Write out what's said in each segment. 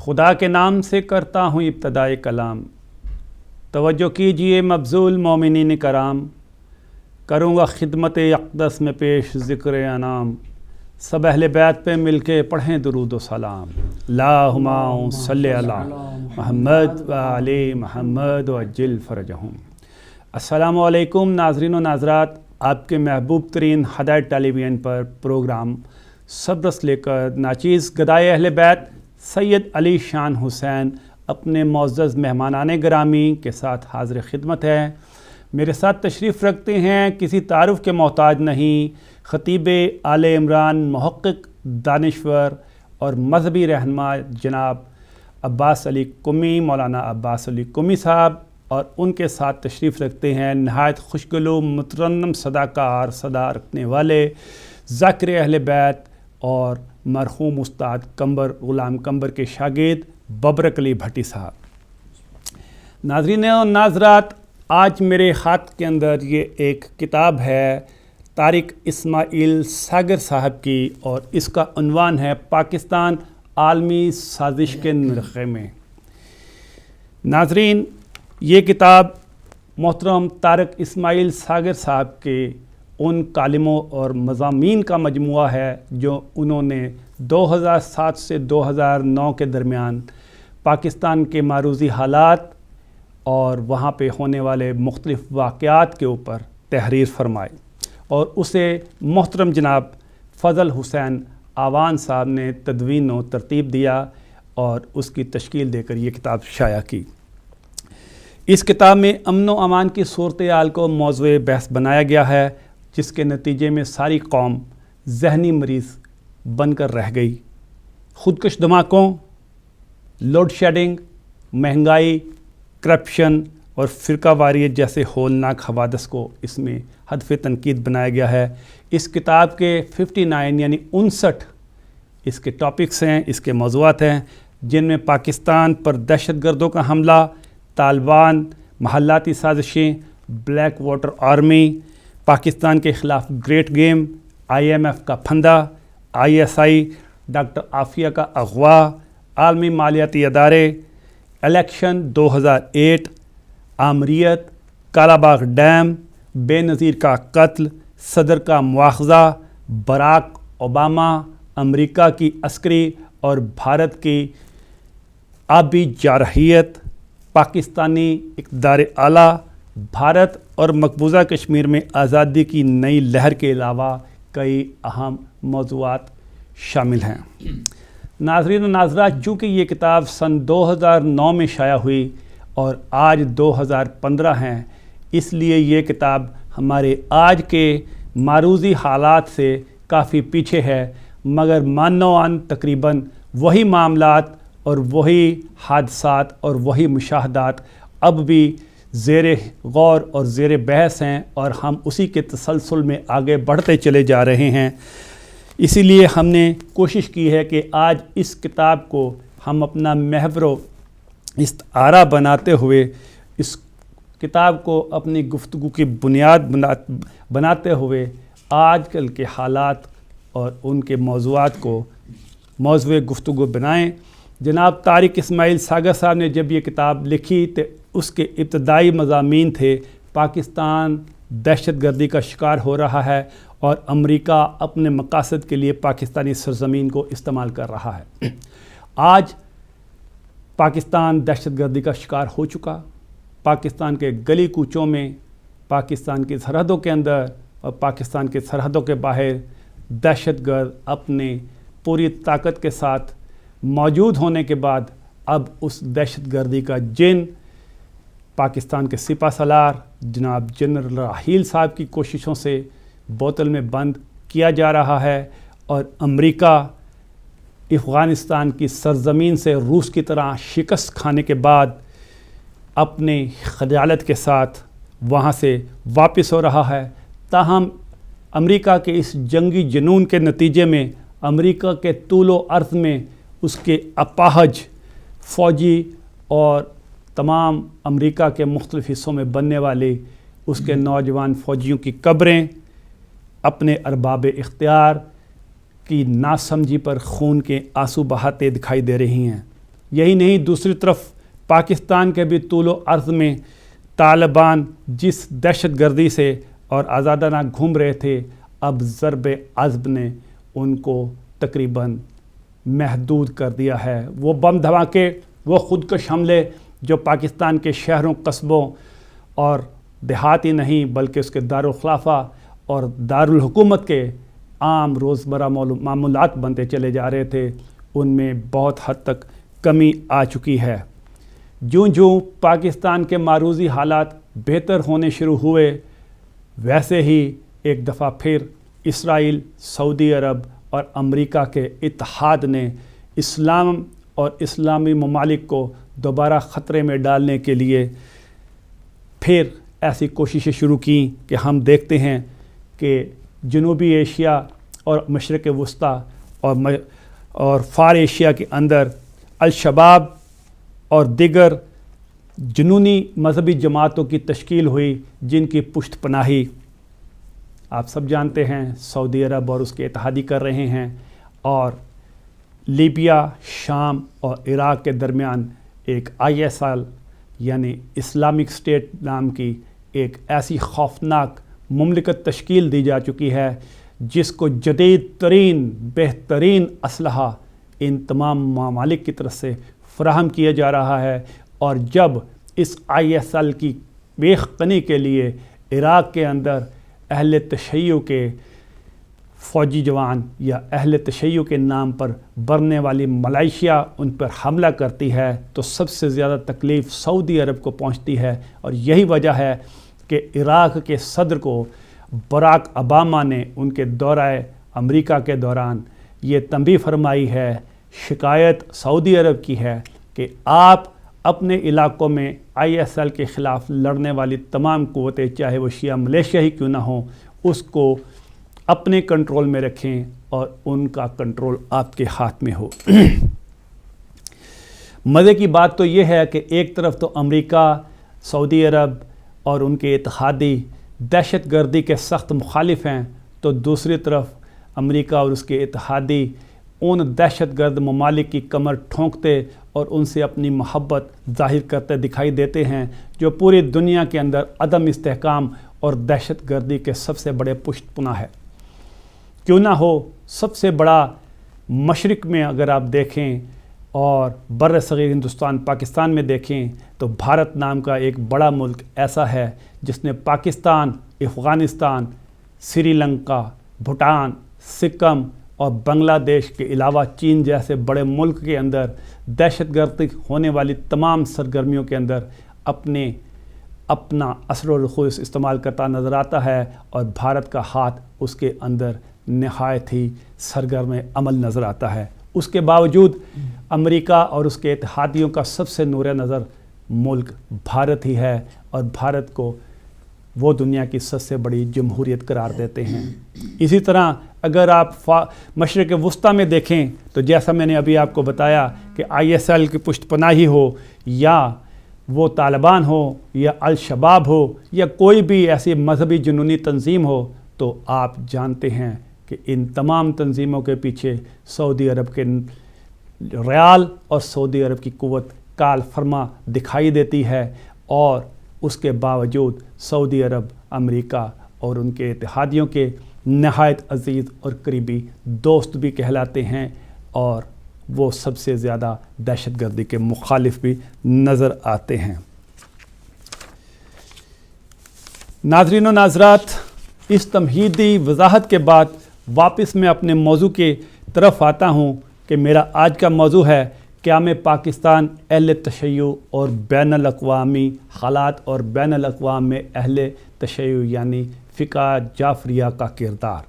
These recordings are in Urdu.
خدا کے نام سے کرتا ہوں ابتدائے کلام، توجہ کیجئے مبذول مومنین کرام، کروں گا خدمت اقدس میں پیش ذکر انام، سب اہل بیت پہ مل کے پڑھیں درود و سلام، اللہم صلی علی محمد و علی محمد وعجل فرجہم۔ السلام علیکم ناظرین و ناظرات، آپ کے محبوب ترین ہدایت ٹیلی ویژن پر پروگرام صبرس لے کر ناچیز گدائے اہل بیت سید علی شان حسین اپنے معزز مہمانان گرامی کے ساتھ حاضر خدمت ہے۔ میرے ساتھ تشریف رکھتے ہیں، کسی تعارف کے محتاج نہیں، خطیب آل عمران، محقق، دانشور اور مذہبی رہنما جناب عباس علی قمی، مولانا عباس علی قمی صاحب، اور ان کے ساتھ تشریف رکھتے ہیں نہایت خوشگلو مترنم صداکار، صدا رکھنے والے، ذاکر اہل بیت اور مرحوم استاد قمبر غلام قمبر کے شاگرد ببرک علی بھٹی صاحب۔ ناظرین و ناظرات، آج میرے ہاتھ کے اندر یہ ایک کتاب ہے طارق اسماعیل ساگر صاحب کی، اور اس کا عنوان ہے پاکستان عالمی سازش کے نرخے میں۔ ناظرین، یہ کتاب محترم طارق اسماعیل ساگر صاحب کے ان کالموں اور مضامین کا مجموعہ ہے جو انہوں نے 2007 سے 2009 کے درمیان پاکستان کے معروضی حالات اور وہاں پہ ہونے والے مختلف واقعات کے اوپر تحریر فرمائی، اور اسے محترم جناب فضل حسین آوان صاحب نے تدوین و ترتیب دیا اور اس کی تشکیل دے کر یہ کتاب شائع کی۔ اس کتاب میں امن و امان کی صورتحال کو موضوع بحث بنایا گیا ہے، جس کے نتیجے میں ساری قوم ذہنی مریض بن کر رہ گئی۔ خودکش دھماکوں، لوڈ شیڈنگ، مہنگائی، کرپشن اور فرقہ واریت جیسے ہولناک حوادث کو اس میں ہدف تنقید بنایا گیا ہے۔ اس کتاب کے 59 یعنی 59 اس کے ٹاپکس ہیں، اس کے موضوعات ہیں، جن میں پاکستان پر دہشت گردوں کا حملہ، طالبان، محلاتی سازشیں، بلیک واٹر آرمی، پاکستان کے خلاف گریٹ گیم، IMF کا پھندہ، ISI، ڈاکٹر عافیہ کا اغوا، عالمی مالیاتی ادارے، الیکشن 2008، آمریت، کالا باغ ڈیم، بے نظیر کا قتل، صدر کا مواخذہ، براک اوباما، امریکہ کی عسکری اور بھارت کی آبی جارحیت، پاکستانی اقتدار اعلیٰ، بھارت اور مقبوضہ کشمیر میں آزادی کی نئی لہر کے علاوہ کئی اہم موضوعات شامل ہیں۔ ناظرین و ناظرات، چونکہ یہ کتاب سن 2009 میں شائع ہوئی اور آج 2015 ہیں، اس لیے یہ کتاب ہمارے آج کے معروضی حالات سے کافی پیچھے ہے، مگر مانوان تقریباً وہی معاملات اور وہی حادثات اور وہی مشاہدات اب بھی زیر غور اور زیر بحث ہیں، اور ہم اسی کے تسلسل میں آگے بڑھتے چلے جا رہے ہیں۔ اسی لیے ہم نے کوشش کی ہے کہ آج اس کتاب کو ہم اپنا محور و استعارہ بناتے ہوئے، اس کتاب کو اپنی گفتگو کی بنیاد بناتے ہوئے آج کل کے حالات اور ان کے موضوعات کو موضوع گفتگو بنائیں۔ جناب طارق اسماعیل ساگر صاحب نے جب یہ کتاب لکھی تو اس کے ابتدائی مضامین تھے پاکستان دہشت گردی کا شکار ہو رہا ہے اور امریکہ اپنے مقاصد کے لیے پاکستانی سرزمین کو استعمال کر رہا ہے۔ آج پاکستان دہشت گردی کا شکار ہو چکا، پاکستان کے گلی کوچوں میں، پاکستان کی سرحدوں کے اندر اور پاکستان کی سرحدوں کے باہر دہشت گرد اپنے پوری طاقت کے ساتھ موجود ہونے کے بعد اب اس دہشت گردی کا جن پاکستان کے سپہ سالار جناب جنرل راحیل صاحب کی کوششوں سے بوتل میں بند کیا جا رہا ہے، اور امریکہ افغانستان کی سرزمین سے روس کی طرح شکست کھانے کے بعد اپنے خجالت کے ساتھ وہاں سے واپس ہو رہا ہے۔ تاہم امریکہ کے اس جنگی جنون کے نتیجے میں امریکہ کے طول و عرض میں اس کے اپاہج فوجی اور تمام امریکہ کے مختلف حصوں میں بننے والے اس کے نوجوان فوجیوں کی قبریں اپنے ارباب اختیار کی ناسمجھی پر خون کے آنسو بہاتے دکھائی دے رہی ہیں۔ یہی نہیں، دوسری طرف پاکستان کے بھی طول و عرض میں طالبان جس دہشت گردی سے اور آزادانہ گھوم رہے تھے، اب ضرب عضب نے ان کو تقریباً محدود کر دیا ہے۔ وہ بم دھماکے، وہ خودکش حملے جو پاکستان کے شہروں، قصبوں اور دیہات ہی نہیں بلکہ اس کے دارالخلافہ اور دارالحکومت کے عام روزمرہ معمولات بنتے چلے جا رہے تھے، ان میں بہت حد تک کمی آ چکی ہے۔ جوں جوں پاکستان کے معروضی حالات بہتر ہونے شروع ہوئے، ویسے ہی ایک دفعہ پھر اسرائیل، سعودی عرب اور امریکہ کے اتحاد نے اسلام اور اسلامی ممالک کو دوبارہ خطرے میں ڈالنے کے لیے پھر ایسی کوششیں شروع کیں کہ ہم دیکھتے ہیں کہ جنوبی ایشیا اور مشرق وسطیٰ اور فار ایشیا کے اندر الشباب اور دیگر جنونی مذہبی جماعتوں کی تشکیل ہوئی، جن کی پشت پناہی آپ سب جانتے ہیں سعودی عرب اور اس کے اتحادی کر رہے ہیں، اور لیبیا، شام اور عراق کے درمیان ایک ISIL یعنی اسلامک اسٹیٹ نام کی ایک ایسی خوفناک مملکت تشکیل دی جا چکی ہے جس کو جدید ترین بہترین اسلحہ ان تمام ممالک کی طرف سے فراہم کیا جا رہا ہے۔ اور جب اس ISIL کی بیخ کنی کے لیے عراق کے اندر اہل تشیع کے فوجی جوان یا اہل تشیع کے نام پر برنے والی ملائیشیا ان پر حملہ کرتی ہے، تو سب سے زیادہ تکلیف سعودی عرب کو پہنچتی ہے۔ اور یہی وجہ ہے کہ عراق کے صدر کو براک اوباما نے ان کے دورہ امریکہ کے دوران یہ تنبیہ فرمائی ہے، شکایت سعودی عرب کی ہے کہ آپ اپنے علاقوں میں ISIL کے خلاف لڑنے والی تمام قوتیں، چاہے وہ شیعہ ملیشیا ہی کیوں نہ ہوں، اس کو اپنے کنٹرول میں رکھیں اور ان کا کنٹرول آپ کے ہاتھ میں ہو۔ مزے کی بات تو یہ ہے کہ ایک طرف تو امریکہ، سعودی عرب اور ان کے اتحادی دہشت گردی کے سخت مخالف ہیں، تو دوسری طرف امریکہ اور اس کے اتحادی ان دہشت گرد ممالک کی کمر ٹھونکتے اور ان سے اپنی محبت ظاہر کرتے دکھائی دیتے ہیں، جو پوری دنیا کے اندر عدم استحکام اور دہشت گردی کے سب سے بڑے پشت پناہ ہے۔ کیوں نہ ہو، سب سے بڑا مشرق میں اگر آپ دیکھیں اور بر صغیر ہندوستان پاکستان میں دیکھیں تو بھارت نام کا ایک بڑا ملک ایسا ہے جس نے پاکستان، افغانستان، سری لنکا، بھوٹان، سکم اور بنگلہ دیش کے علاوہ چین جیسے بڑے ملک کے اندر دہشت گردی ہونے والی تمام سرگرمیوں کے اندر اپنا اثر و رسوخ استعمال کرتا نظر آتا ہے، اور بھارت کا ہاتھ اس کے اندر نہایت ہی سرگرم عمل نظر آتا ہے۔ اس کے باوجود امریکہ اور اس کے اتحادیوں کا سب سے نور نظر ملک بھارت ہی ہے، اور بھارت کو وہ دنیا کی سب سے بڑی جمہوریت قرار دیتے ہیں۔ اسی طرح اگر آپ مشرق وسطیٰ میں دیکھیں تو جیسا میں نے ابھی آپ کو بتایا کہ ISIL کی پشت پناہی ہو، یا وہ طالبان ہو، یا الشباب ہو، یا کوئی بھی ایسی مذہبی جنونی تنظیم ہو، تو آپ جانتے ہیں کہ ان تمام تنظیموں کے پیچھے سعودی عرب کے ریال اور سعودی عرب کی قوت کال فرما دکھائی دیتی ہے، اور اس کے باوجود سعودی عرب، امریکہ اور ان کے اتحادیوں کے نہایت عزیز اور قریبی دوست بھی کہلاتے ہیں، اور وہ سب سے زیادہ دہشت گردی کے مخالف بھی نظر آتے ہیں۔ ناظرین و ناظرات، اس تمہیدی وضاحت کے بعد واپس میں اپنے موضوع کی طرف آتا ہوں کہ میرا آج کا موضوع ہے قیام پاکستان، اہل تشیع اور بین الاقوامی حالات اور بین الاقوام میں اہل تشیع یعنی فقہ جعفریہ کا کردار۔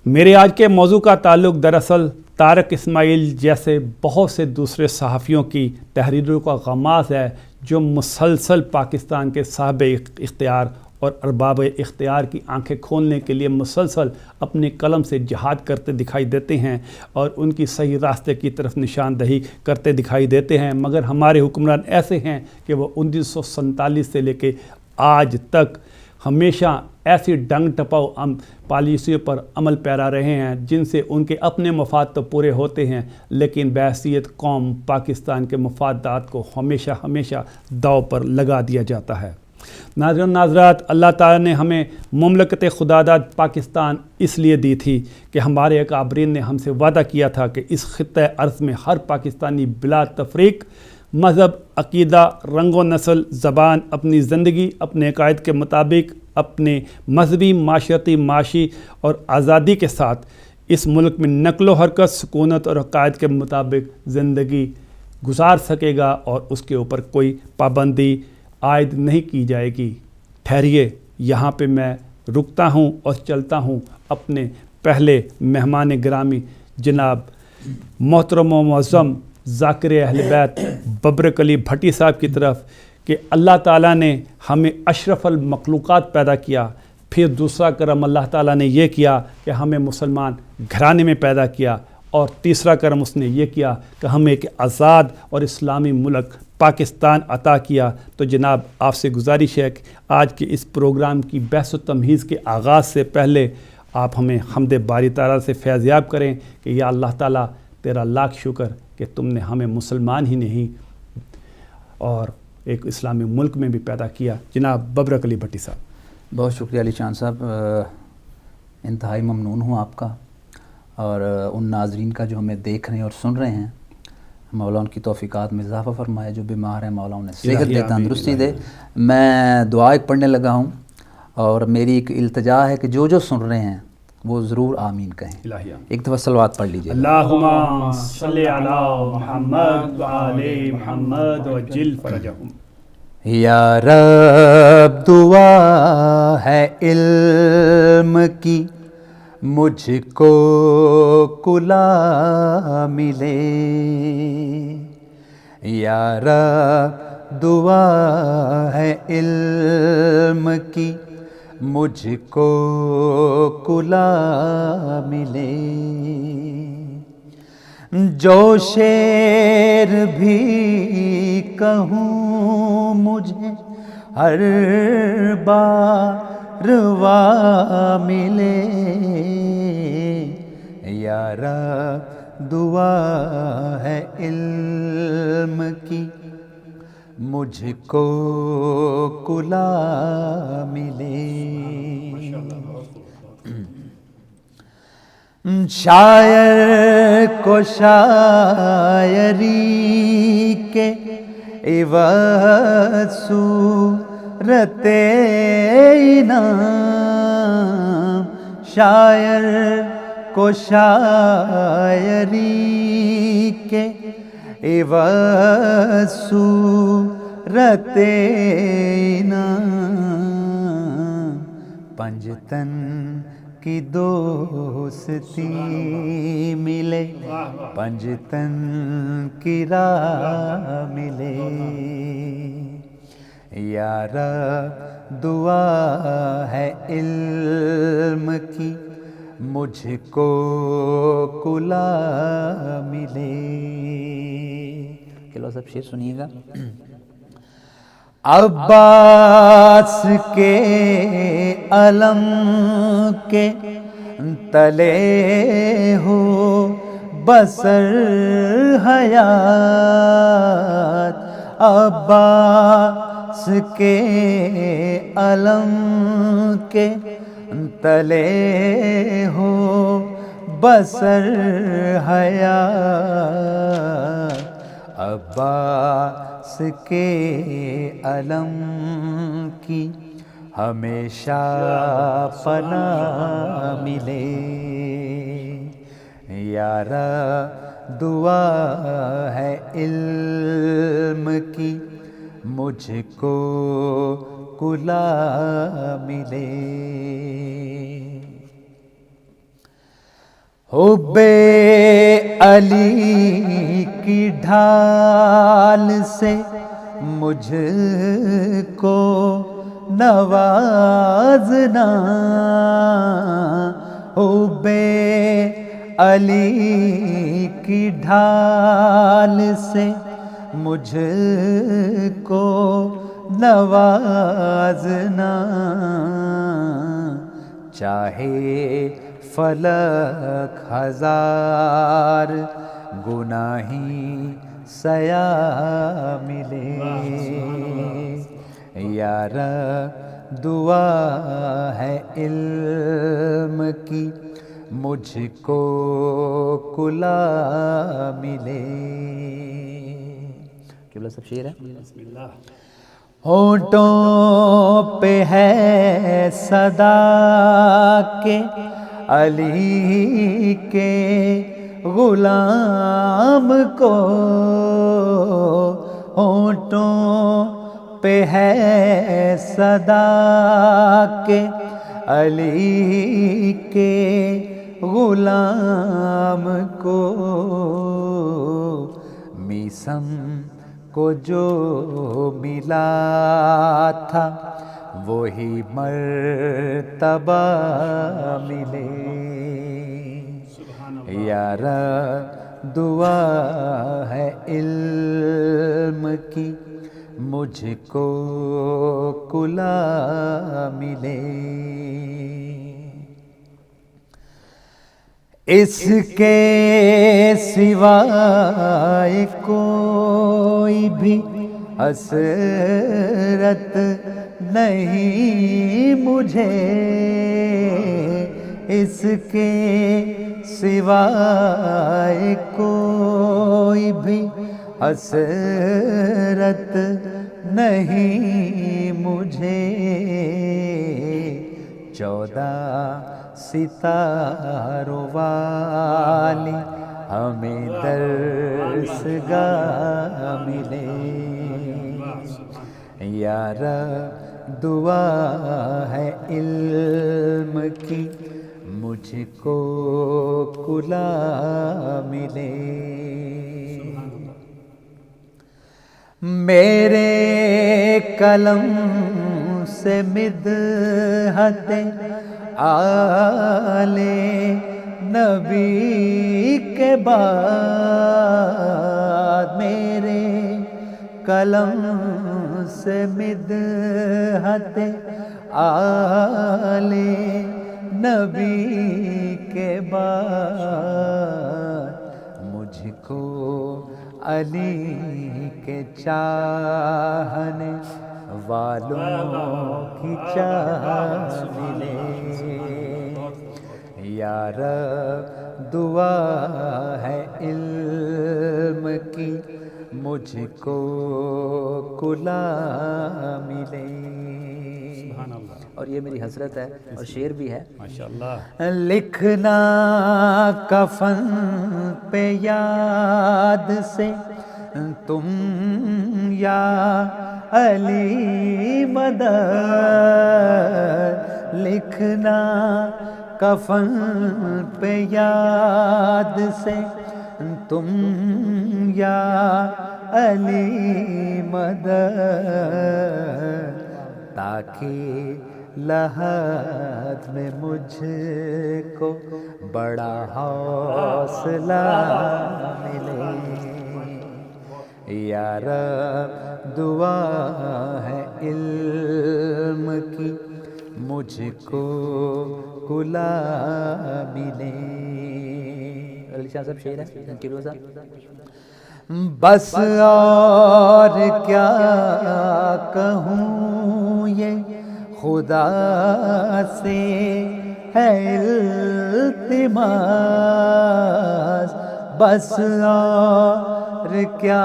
میرے آج کے موضوع کا تعلق دراصل طارق اسماعیل جیسے بہت سے دوسرے صحافیوں کی تحریروں کا غماز ہے، جو مسلسل پاکستان کے صاحب اختیار اور ارباب اختیار کی آنکھیں کھولنے کے لیے مسلسل اپنے قلم سے جہاد کرتے دکھائی دیتے ہیں اور ان کی صحیح راستے کی طرف نشاندہی کرتے دکھائی دیتے ہیں، مگر ہمارے حکمران ایسے ہیں کہ وہ 1947 سے لے کے آج تک ہمیشہ ایسی ڈنگ ٹپاؤ پالیسیوں پر عمل پیرا رہے ہیں جن سے ان کے اپنے مفاد تو پورے ہوتے ہیں لیکن بحیثیت قوم پاکستان کے مفادات کو ہمیشہ داؤ پر لگا دیا جاتا ہے۔ ناظرین ناظرات، اللہ تعالیٰ نے ہمیں مملکت خداداد پاکستان اس لیے دی تھی کہ ہمارے اکابرین نے ہم سے وعدہ کیا تھا کہ اس خطہ ارض میں ہر پاکستانی بلا تفریق مذہب، عقیدہ، رنگ و نسل، زبان اپنی زندگی اپنے عقائد کے مطابق اپنے مذہبی، معاشرتی، معاشی اور آزادی کے ساتھ اس ملک میں نقل و حرکت، سکونت اور عقائد کے مطابق زندگی گزار سکے گا اور اس کے اوپر کوئی پابندی عائد نہیں کی جائے گی۔ ٹھہریے، یہاں پہ میں رکتا ہوں اور چلتا ہوں اپنے پہلے مہمان گرامی جناب محترم و معظم ذاکر اہل بیت ببرک علی بھٹی صاحب کی طرف کہ اللہ تعالیٰ نے ہمیں اشرف المخلوقات پیدا کیا، پھر دوسرا کرم اللہ تعالیٰ نے یہ کیا کہ ہمیں مسلمان گھرانے میں پیدا کیا، اور تیسرا کرم اس نے یہ کیا کہ ہمیں ایک آزاد اور اسلامی ملک پاکستان عطا کیا۔ تو جناب آپ سے گزارش ہے کہ آج کے اس پروگرام کی بحث و تمہیز کے آغاز سے پہلے آپ ہمیں حمد باری تعالیٰ سے فیضیاب کریں کہ یا اللہ تعالیٰ تیرا لاکھ شکر کہ تم نے ہمیں مسلمان ہی نہیں اور ایک اسلامی ملک میں بھی پیدا کیا۔ جناب ببرک علی بھٹی صاحب۔ بہت شکریہ علی شان صاحب، انتہائی ممنون ہوں آپ کا اور ان ناظرین کا جو ہمیں دیکھ رہے ہیں اور سن رہے ہیں۔ مولا ان کی توفیقات میں اضافہ فرمائے، جو بیمار ہیں مولا انہیں صحت دے، تندرستی دے۔ میں دعا ایک پڑھنے لگا ہوں اور میری ایک التجا ہے کہ جو سن رہے ہیں وہ ضرور آمین کہیں۔ ایک دفعہ صلوات پڑھ لیجیے۔ اللہم صلی علی محمد وآل محمد وجل فرجہم۔ یا رب دعا ہے علم کی مجھ کو کلا ملے، یا رب دعا ہے علم کی مجھ کو کلا ملے، جو شعر بھی کہوں مجھے ہر بار وا ملے، یا رب دعا ہے علم کی مجھ کو کلا ملے۔ شاعر کو شاعری کے عوض صورت انعام، شاعر کو شاعری کے عوض صورت انعام، پنجتن کی دوستی ملے، پنجتن کی راہ ملے، یا رب دعا ہے علم کی مجھ کو کلا ملے۔ چلو سب شعر سنیے گا۔ عباس کے علم کے تلے ہو بسر حیات، عباس کے علم کے تلے ہو بسر حیات، عباس کے علم کی ہمیشہ پناہ ملے، یا رب دعا ہے علم کی مجھ کو کلا ملے، حب علی کی ڈھال سے مجھ کو نوازنا، حب علی کی ڈھال سے مجھ کو نوازنا، چاہے فلک ہزار گناہی سیا ملے، یار دعا ہے علم کی مجھ کو کلا ملے۔ قبلہ سب شعر ہے۔ بسم اللہ۔ ہونٹوں پہ ہے صدا کے علی کے غلام کو، ہونٹوں پہ ہے صدا کے علی کے غلام کو، میسم کو جو ملا تھا وہی مرتبہ ملے، یار دعا ہے علم کی مجھ کو کلا ملے۔ اس کے سوائے کوئی بھی حسرت نہیں مجھے، اس کے سوائے کوئی بھی حسرت نہیں مجھے، 14 ستاروں والی ہمیں درسگاہ ملے، یار دعا ہے علم کی مجھ کو کلا ملے۔ میرے قلم سے مدحت آل نبی کے بعد، میرے قلم سے مدحت آل نبی کے بعد، مجھ کو علی کے چاہنے والوں کی چاہ ملے، یار دعا ہے علم کی مجھ کو کلا ملے۔ اور یہ میری حسرت ہے اور شعر بھی ہے۔ ماشاءاللہ۔ لکھنا کفن پہ یاد سے تم یا علی مدد، لکھنا کفن پہ یاد سے تم یا علی مدد، تاکہ لحد میں مجھ کو بڑا حوصلہ ملے، یار دعا ہے علم کی مجھ کو کلا ملے۔ علی شاہ صاحب شعر ہے کی روزہ۔ بس اور کیا کہوں یہ خدا سے ہے التماس، بس اور کیا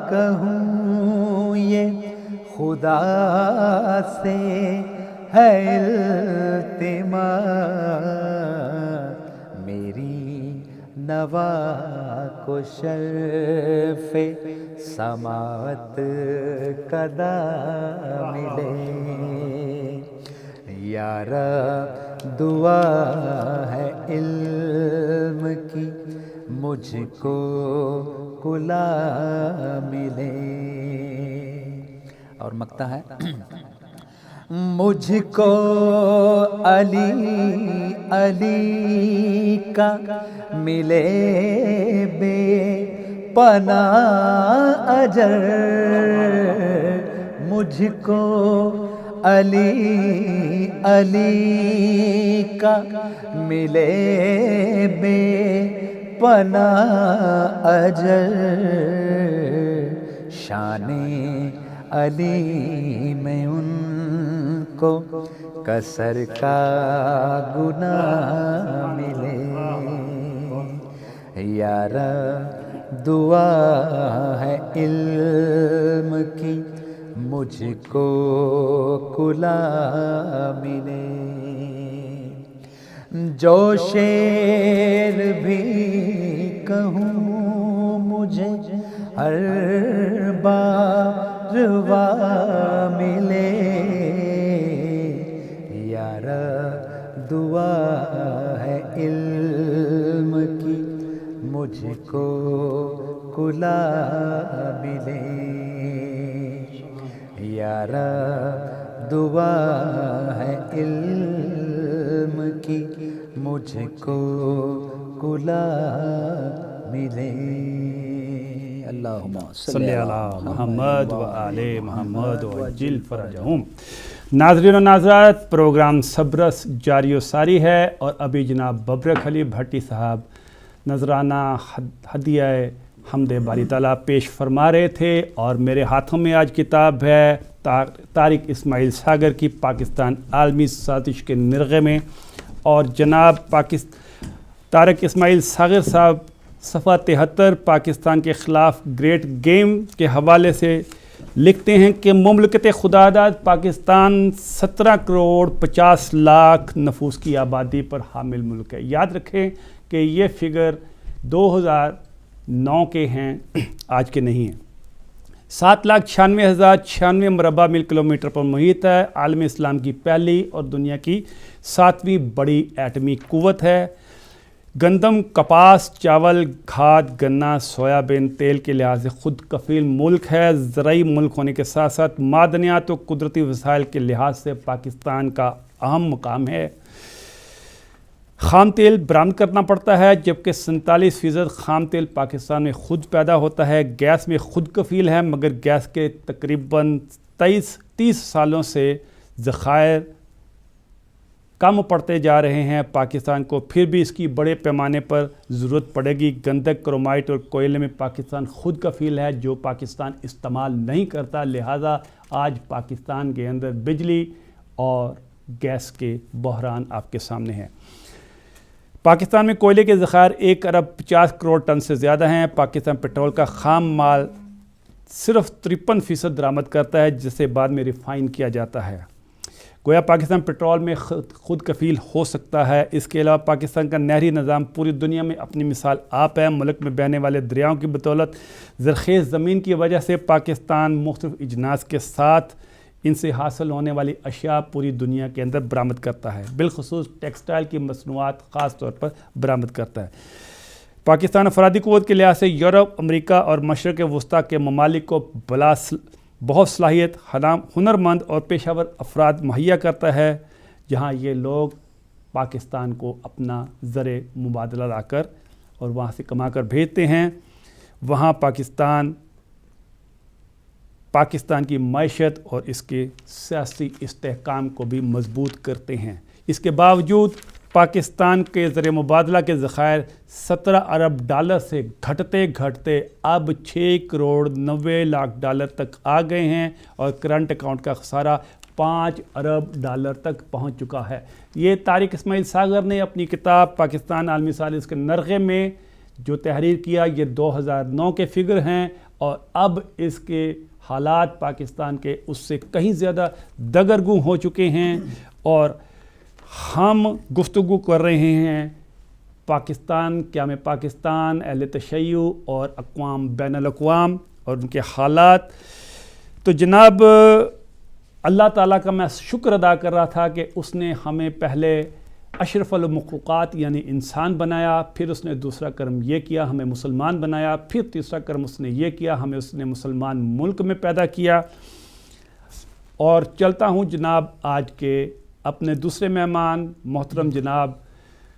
کہوں یہ خدا سے ہے التماس، میری نوا کو شرف سماعت قدا ملے، یار دعا ہے علم کی مجھ کو کلا ملے۔ اور مکتا ہے مجھ کو علی علی کا ملے بے پناہ اجر، مجھ کو علی علی کا ملے بے پناہ اجر، شان علی میں ان کو کثر کا گناہ ملے، یا رب دعا ہے علم کی مجھ کو کلا ملے، جو شعر بھی کہوں مجھے ہر بار روا ملے، یا رب دعا ہے علم کی مجھ کو کلا ملے، یا رب دعا ہے علم کی مجھ کو کلا ملے۔ اللہم صلی علی محمد و آل محمد و عجل فرجہم۔ ناظرین و ناظرات، پروگرام صبرس جاری و ساری ہے، اور ابھی جناب ببرک علی بھٹی صاحب نذرانہ ہدیہ حمد باری تعالیٰ پیش فرما رہے تھے، اور میرے ہاتھوں میں آج کتاب ہے طارق اسماعیل ساگر کی پاکستان عالمی سازش کے نرغے میں، اور جناب طارق اسماعیل ساگر صاحب صفحہ 73 پاکستان کے خلاف گریٹ گیم کے حوالے سے لکھتے ہیں کہ مملکت خداداد پاکستان 17 کروڑ 50 لاکھ نفوس کی آبادی پر حامل ملک ہے۔ یاد رکھیں کہ یہ فگر 2009 کے ہیں، آج کے نہیں ہیں۔ 7,96,096 مربع میل کلومیٹر پر محیط ہے، عالم اسلام کی پہلی اور دنیا کی 7ویں بڑی ایٹمی قوت ہے۔ گندم، کپاس، چاول، کھاد، گنا، سویابین تیل کے لحاظ سے خود کفیل ملک ہے۔ زرعی ملک ہونے کے ساتھ ساتھ معدنیات و قدرتی وسائل کے لحاظ سے پاکستان کا اہم مقام ہے۔ خام تیل برآمد کرنا پڑتا ہے، جبکہ 47% خام تیل پاکستان میں خود پیدا ہوتا ہے۔ گیس میں خود کفیل ہے، مگر گیس کے تقریباً 30 سالوں سے ذخائر کم پڑتے جا رہے ہیں۔ پاکستان کو پھر بھی اس کی بڑے پیمانے پر ضرورت پڑے گی۔ گندک، کرومائٹ اور کوئلے میں پاکستان خود کفیل ہے، جو پاکستان استعمال نہیں کرتا، لہٰذا آج پاکستان کے اندر بجلی اور گیس کے بحران آپ کے سامنے ہیں۔ پاکستان میں کوئلے کے ذخائر 1 ارب 50 کروڑ ٹن سے زیادہ ہیں۔ پاکستان پیٹرول کا خام مال صرف 53% درآمد کرتا ہے، جسے بعد میں ریفائن کیا جاتا ہے۔ گویا پاکستان پیٹرول میں خود کفیل ہو سکتا ہے۔ اس کے علاوہ پاکستان کا نہری نظام پوری دنیا میں اپنی مثال آپ ہے۔ ملک میں بہنے والے دریاؤں کی بدولت زرخیز زمین کی وجہ سے پاکستان مختلف اجناس کے ساتھ ان سے حاصل ہونے والی اشیاء پوری دنیا کے اندر برآمد کرتا ہے، بالخصوص ٹیکسٹائل کی مصنوعات خاص طور پر برآمد کرتا ہے۔ پاکستان افرادی قوت کے لحاظ سے یورپ، امریکہ اور مشرق وسطیٰ کے ممالک کو بہت صلاحیت، ہنرمند اور پیشہ ور افراد مہیا کرتا ہے، جہاں یہ لوگ پاکستان کو اپنا زر مبادلہ لا کر اور وہاں سے کما کر بھیجتے ہیں۔ وہاں پاکستان کی معیشت اور اس کے سیاسی استحکام کو بھی مضبوط کرتے ہیں۔ اس کے باوجود پاکستان کے زر مبادلہ کے ذخائر 17 ارب ڈالر سے گھٹتے گھٹتے اب 6 کروڑ 90 لاکھ ڈالر تک آ گئے ہیں، اور کرنٹ اکاؤنٹ کا خسارہ 5 ارب ڈالر تک پہنچ چکا ہے۔ یہ طارق اسماعیل ساگر نے اپنی کتاب پاکستان عالمی سازش کے نرغے میں جو تحریر کیا، یہ 2009 کے فگر ہیں، اور اب اس کے حالات پاکستان کے اس سے کہیں زیادہ دگرگوں ہو چکے ہیں، اور ہم گفتگو کر رہے ہیں پاکستان، قیام پاکستان، اہل تشیع اور اقوام بین الاقوام اور ان کے حالات۔ تو جناب اللہ تعالیٰ کا میں شکر ادا کر رہا تھا کہ اس نے ہمیں پہلے اشرف المخلوقات یعنی انسان بنایا، پھر اس نے دوسرا کرم یہ کیا ہمیں مسلمان بنایا، پھر تیسرا کرم اس نے یہ کیا ہمیں اس نے مسلمان ملک میں پیدا کیا۔ اور چلتا ہوں جناب آج کے اپنے دوسرے مہمان محترم جناب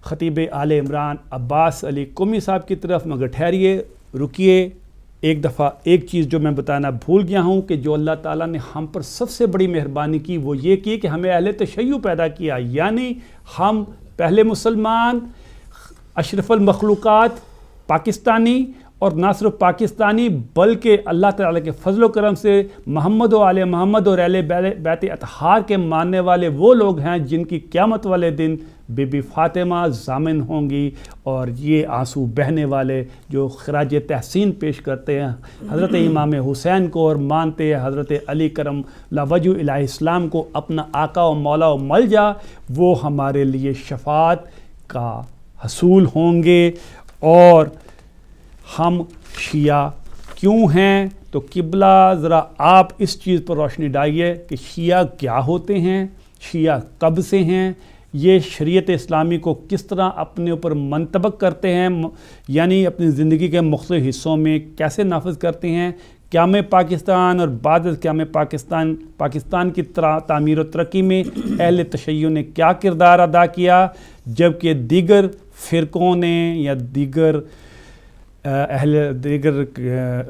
خطیب آل عمران عباس علی قمی صاحب کی طرف، مگر ٹھہریے، رکیے، ایک دفعہ ایک چیز جو میں بتانا بھول گیا ہوں کہ جو اللہ تعالیٰ نے ہم پر سب سے بڑی مہربانی کی وہ یہ کی کہ ہمیں اہل تشیع پیدا کیا، یعنی ہم پہلے مسلمان، اشرف المخلوقات پاکستانی، اور نہ صرف پاکستانی بلکہ اللہ تعالیٰ کے فضل و کرم سے محمد و آل محمد اور اہل بیت اطہار کے ماننے والے وہ لوگ ہیں جن کی قیامت والے دن بی بی فاطمہ ضامن ہوں گی، اور یہ آنسو بہنے والے جو خراج تحسین پیش کرتے ہیں حضرت امام حسین کو اور مانتے ہیں حضرت علی کرم اللہ وجہ الہ السلام کو اپنا آقا و مولا و ملجا، وہ ہمارے لیے شفاعت کا حصول ہوں گے۔ اور ہم شیعہ کیوں ہیں؟ تو قبلہ ذرا آپ اس چیز پر روشنی ڈائیے کہ شیعہ کیا ہوتے ہیں، شیعہ کب سے ہیں، یہ شریعت اسلامی کو کس طرح اپنے اوپر منطبق کرتے ہیں، یعنی اپنی زندگی کے مختلف حصوں میں کیسے نافذ کرتے ہیں۔ قیام پاکستان اور بعد از قیام پاکستان کی تعمیر و ترقی میں اہل تشیع نے کیا کردار ادا کیا، جبکہ دیگر فرقوں نے یا دیگر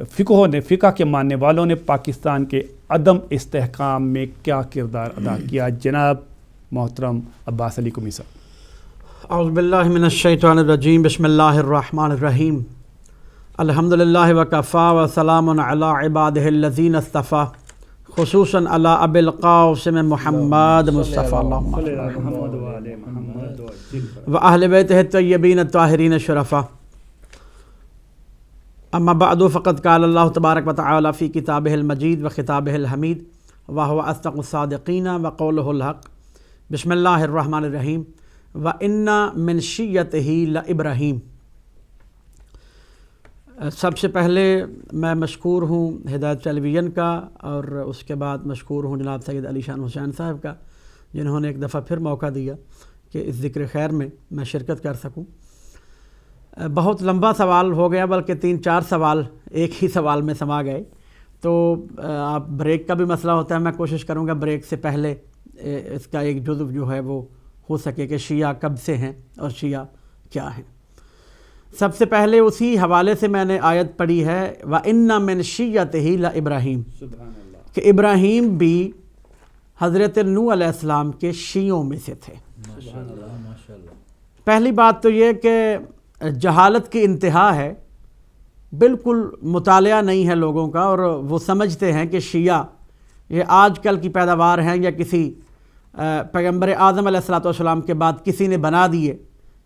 فقہ کے ماننے والوں نے پاکستان کے عدم استحکام میں کیا کردار ادا کیا۔ جناب محترم عباس علی قمی صاحب۔ اعوذ باللہ من الشیطان الرجیم، بسم اللہ الرحمن الرحیم، الحمدللہ وکفا وسلام علی عبادہ الذین اصطفیٰ، خصوصاً علی ابی القاسم محمد مصطفیٰ و اہل بیتہ الطیبین الطاہرین الشرفاء۔ اما بعد فقد قال اللہ تبارک و تعالی فی کتابہ المجید و خطابہ الحمید وہو اصدق الصادقین وقولہ الحق۔ بسم اللہ الرحمن الرحیم، وَإِنَّ مِن شِيَّتِهِ لَإِبْرَاهِيمَ۔ سب سے پہلے میں مشکور ہوں ہدایت ٹیلی ویژن کا، اور اس کے بعد مشکور ہوں جناب سید علی شان حسین صاحب کا، جنہوں نے ایک دفعہ پھر موقع دیا کہ اس ذکر خیر میں میں شرکت کر سکوں۔ بہت لمبا سوال ہو گیا، بلکہ 3-4 سوال ایک ہی سوال میں سما گئے، تو آپ بریک کا بھی مسئلہ ہوتا ہے، میں کوشش کروں گا بریک سے پہلے اس کا ایک جزو جو ہے وہ ہو سکے کہ شیعہ کب سے ہیں اور شیعہ کیا ہیں۔ سب سے پہلے اسی حوالے سے میں نے آیت پڑھی ہے، وَإِنَّ مِن شِيَّتِهِ لَإِبْرَاهِيمَ، کہ ابراہیم بھی حضرت نوح علیہ السلام کے شیعوں میں سے تھے۔ پہلی بات تو یہ کہ جہالت کی انتہا ہے، بالکل مطالعہ نہیں ہے لوگوں کا، اور وہ سمجھتے ہیں کہ شیعہ یہ آج کل کی پیداوار ہیں یا کسی پیغمبر اعظم علیہ السلام کے بعد کسی نے بنا دیے۔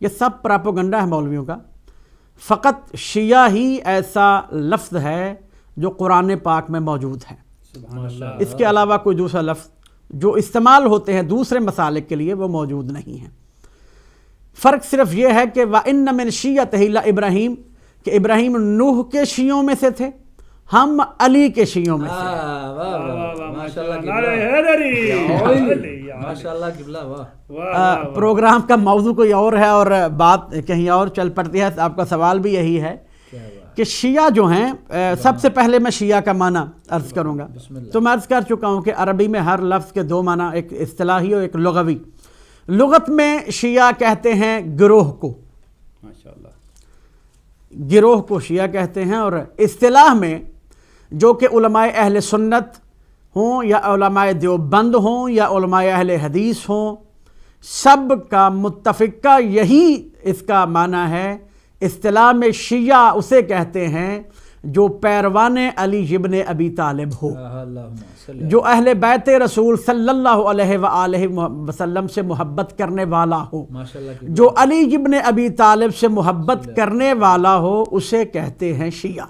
یہ سب پراپوگنڈا ہے مولویوں کا۔ فقط شیعہ ہی ایسا لفظ ہے جو قرآن پاک میں موجود ہے، اس کے علاوہ کوئی دوسرا لفظ جو استعمال ہوتے ہیں دوسرے مسالک کے لیے وہ موجود نہیں ہیں۔ فرق صرف یہ ہے کہ وَإِنَّ مِن شِيَّتِهِ لَإِبْرَاهِيمَ، کہ ابراہیم نوح کے شیعوں میں سے تھے، ہم علی کے شیعوں میں سے۔ پروگرام کا موضوع کوئی اور ہے اور بات کہیں اور چل پڑتی ہے، آپ کا سوال بھی یہی ہے کہ شیعہ جو ہیں، سب سے پہلے میں شیعہ کا معنی عرض کروں گا۔ تو میں عرض کر چکا ہوں کہ عربی میں ہر لفظ کے 2 معنی، ایک اصطلاحی اور ایک لغوی۔ لغت میں شیعہ کہتے ہیں گروہ کو، گروہ کو شیعہ کہتے ہیں، اور اصطلاح میں جو کہ علماء اہل سنت ہوں یا علماء دیوبند ہوں یا علماء اہل حدیث ہوں، سب کا متفقہ یہی اس کا معنی ہے۔ اصطلاح میں شیعہ اسے کہتے ہیں جو پیروان علی ابن ابی طالب ہو، جو اہل بیت رسول صلی اللہ علیہ وآلہ وسلم سے محبت کرنے والا ہو، جو علی ابن ابی طالب سے محبت کرنے والا ہو، اسے کہتے ہیں شیعہ۔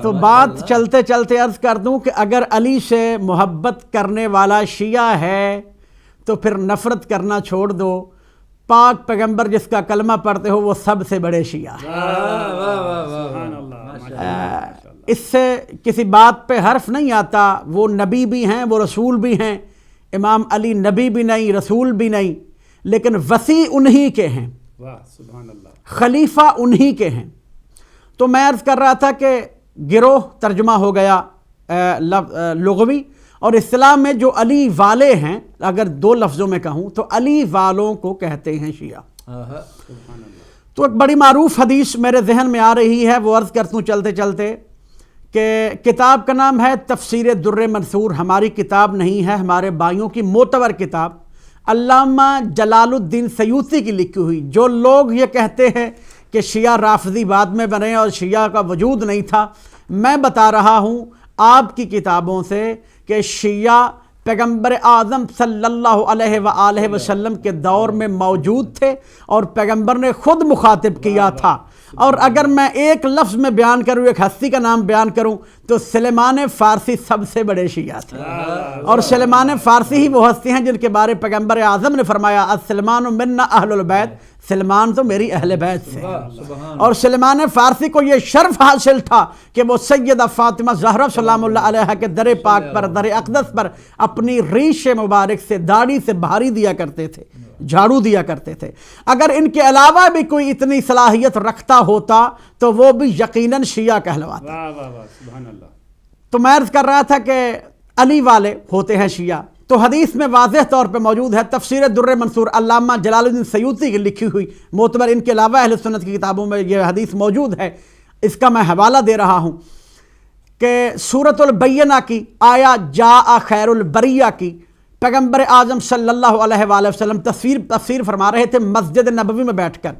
تو بات چلتے چلتے عرض کر دوں کہ اگر علی سے محبت کرنے والا شیعہ ہے تو پھر نفرت کرنا چھوڑ دو، پاک پیغمبر جس کا کلمہ پڑھتے ہو وہ سب سے بڑے شیعہ ہیں۔ اس سے کسی بات پہ حرف نہیں آتا، وہ نبی بھی ہیں، وہ رسول بھی ہیں۔ امام علی نبی بھی نہیں، رسول بھی نہیں، لیکن وصی انہی کے ہیں، خلیفہ انہی کے ہیں۔ تو میں عرض کر رہا تھا کہ گروہ ترجمہ ہو گیا لغوی، اور اسلام میں جو علی والے ہیں، اگر 2 لفظوں میں کہوں تو علی والوں کو کہتے ہیں شیعہ۔ تو ایک بڑی معروف حدیث میرے ذہن میں آ رہی ہے، وہ عرض کرتا ہوں چلتے چلتے کہ کتاب کا نام ہے تفسیر در منثور، ہماری کتاب نہیں ہے، ہمارے بھائیوں کی معتبر کتاب، علامہ جلال الدین سیوطی کی لکھی ہوئی۔ جو لوگ یہ کہتے ہیں کہ شیعہ رافضی بعد میں بنے اور شیعہ کا وجود نہیں تھا، میں بتا رہا ہوں آپ کی کتابوں سے کہ شیعہ پیغمبر اعظم صلی اللہ علیہ وآلہ وسلم کے دور میں موجود تھے اور پیغمبر نے خود مخاطب کیا تھا۔ اور اگر میں ایک لفظ میں بیان کروں، ایک ہستی کا نام بیان کروں تو سلیمان فارسی سب سے بڑے شیعہ تھے، اور سلیمان فارسی ہی وہ ہستی ہیں جن کے بارے پیغمبر اعظم نے فرمایا السلمان منا اہل البیت، سلمان تو میری اہل بیت سے۔ اور سلیمان فارسی کو یہ شرف حاصل تھا کہ وہ سیدہ فاطمہ زہرا سلام اللہ علیہ کے در پاک پر، در اقدس پر اپنی ریش مبارک سے، داڑھی سے بھاری دیا کرتے تھے، جھاڑو دیا کرتے تھے۔ اگر ان کے علاوہ بھی کوئی اتنی صلاحیت رکھتا ہوتا تو وہ بھی یقیناً شیعہ کہلواتا۔ سبحان اللہ۔ تو میں عرض کر رہا تھا کہ علی والے ہوتے ہیں شیعہ، تو حدیث میں واضح طور پہ موجود ہے، تفسیر در منثور علامہ جلال الدین سیوطی کی لکھی ہوئی معتبر، ان کے علاوہ اہل سنت کی کتابوں میں یہ حدیث موجود ہے، اس کا میں حوالہ دے رہا ہوں کہ سورۃ البینہ کی آیا جاء خیر البریہ کی پیغمبر اعظم صلی اللہ علیہ وآلہ وسلم تفسیر فرما رہے تھے مسجد نبوی میں بیٹھ کر۔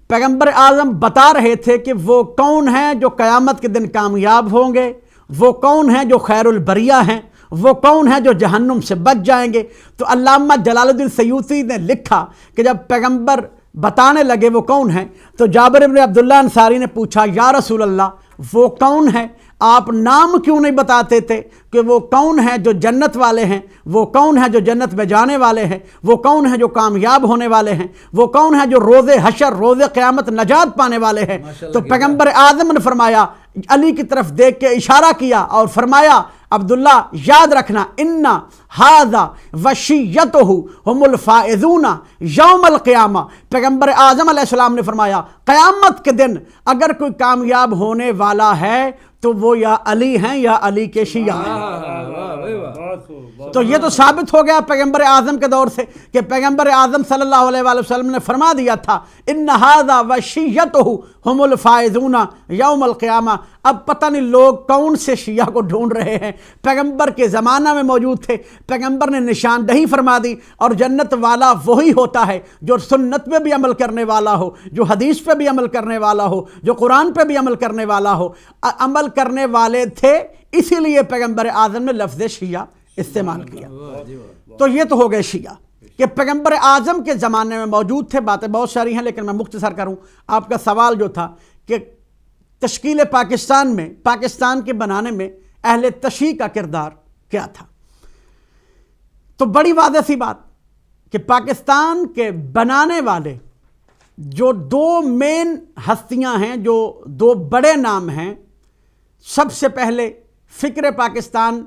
پیغمبر اعظم بتا رہے تھے کہ وہ کون ہیں جو قیامت کے دن کامیاب ہوں گے، وہ کون ہیں جو خیر البریہ ہیں، وہ کون ہیں جو جہنم سے بچ جائیں گے۔ تو علامہ جلال الدین سیوطی نے لکھا کہ جب پیغمبر بتانے لگے وہ کون ہیں تو جابر بن عبداللہ انصاری نے پوچھا یا رسول اللہ وہ کون ہیں، آپ نام کیوں نہیں بتاتے تھے کہ وہ کون ہیں جو جنت والے ہیں، وہ کون ہیں جو جنت میں جانے والے ہیں، وہ کون ہیں جو کامیاب ہونے والے ہیں، وہ کون ہیں جو روز حشر روز قیامت نجات پانے والے ہیں۔ تو پیغمبر اعظم نے فرمایا، علی کی طرف دیکھ کے اشارہ کیا اور فرمایا عبداللہ یاد رکھنا انا ھذا وشیتہ ہم الفائزون یوم القیامہ۔ پیغمبر اعظم علیہ السلام نے فرمایا قیامت کے دن اگر کوئی کامیاب ہونے والا ہے تو وہ یا علی ہیں یا علی کے شیعہ ہیں۔ تو یہ تو ثابت ہو گیا پیغمبر اعظم کے دور سے کہ پیغمبر اعظم صلی اللہ علیہ وآلہ وسلم نے فرما دیا تھا ان ھذا وشیتہ ہم الفائزون یوم القیامہ۔ اب پتہ نہیں لوگ کون سے شیعہ کو ڈھونڈ رہے ہیں، پیغمبر کے زمانہ میں موجود تھے، پیغمبر نے نشاندہی فرما دی، اور جنت والا وہی ہوتا ہے جو سنت پہ بھی عمل کرنے والا ہو، جو حدیث پہ بھی عمل کرنے والا ہو، جو قرآن پہ بھی عمل کرنے والا ہو۔ عمل کرنے والے تھے، اسی لیے پیغمبر اعظم نے لفظ شیعہ استعمال کیا۔ تو یہ تو ہو گئے شیعہ کہ پیغمبر اعظم کے زمانے میں موجود تھے۔ باتیں بہت ساری ہیں لیکن میں مختصر کروں۔ آپ کا سوال جو تھا کہ تشکیل پاکستان میں، پاکستان کے بنانے میں اہل تشیع کا کردار کیا تھا، تو بڑی واضح سی بات کہ پاکستان کے بنانے والے جو دو مین ہستیاں ہیں، جو دو بڑے نام ہیں، سب سے پہلے فکر پاکستان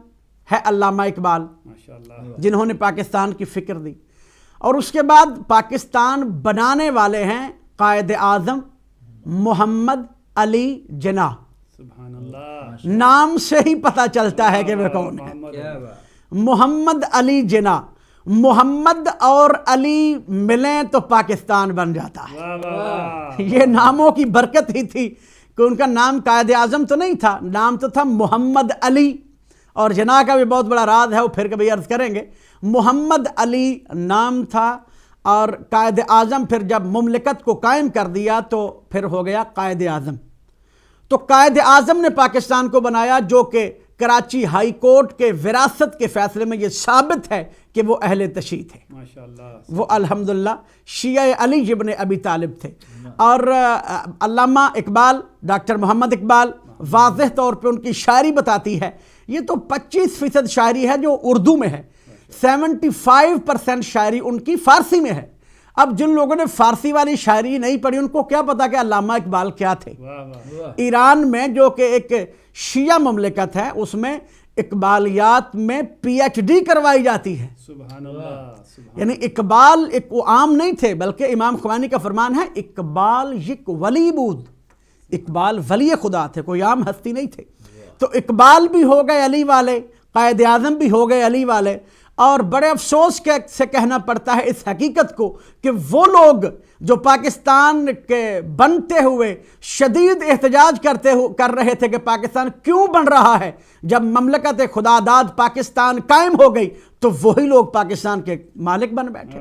ہے علامہ اقبال جنہوں نے پاکستان کی فکر دی، اور اس کے بعد پاکستان بنانے والے ہیں قائد اعظم محمد علی جناح۔ سبحان اللہ۔ نام سے ہی پتہ چلتا ہے کہ وہ کون ہے، محمد علی جناح۔ محمد اور علی ملیں تو پاکستان بن جاتا ہے۔ یہ ناموں کی برکت ہی تھی کہ ان کا نام قائد اعظم تو نہیں تھا، نام تو تھا محمد علی، اور جناح کا بھی بہت بڑا راز ہے، وہ پھر کبھی عرض کریں گے۔ محمد علی نام تھا، اور قائد اعظم پھر جب مملکت کو قائم کر دیا تو پھر ہو گیا قائد اعظم۔ تو قائد اعظم نے پاکستان کو بنایا، جو کہ کراچی ہائی کورٹ کے وراثت کے فیصلے میں یہ ثابت ہے کہ وہ اہل تشیع تھے، ماشاءاللہ، وہ الحمدللہ شیعہ علی ابن ابی طالب تھے۔ اور علامہ اقبال، ڈاکٹر محمد اقبال، واضح طور پہ ان کی شاعری بتاتی ہے، یہ تو 25% شاعری ہے جو اردو میں ہے، 75% شاعری ان کی فارسی میں ہے۔ اب جن لوگوں نے فارسی والی شاعری نہیں پڑھی ان کو کیا پتا کہ علامہ اقبال کیا تھے۔ ایران میں جو کہ ایک شیعہ مملکت ہے، اس میں اقبالیات میں PhD کروائی جاتی ہے۔ سبحان اللہ، یعنی اقبال ایک وہ عام نہیں تھے، بلکہ امام خوانی کا فرمان ہے اقبال یک ولی بود، اقبال ولی خدا تھے، کوئی عام ہستی نہیں تھے۔ تو اقبال بھی ہو گئے علی والے، قائد اعظم بھی ہو گئے علی والے، اور بڑے افسوس سے کہنا پڑتا ہے اس حقیقت کو کہ وہ لوگ جو پاکستان کے بنتے ہوئے شدید احتجاج کر رہے تھے کہ پاکستان کیوں بن رہا ہے، جب مملکت خداداد پاکستان قائم ہو گئی تو وہی لوگ پاکستان کے مالک بن بیٹھے،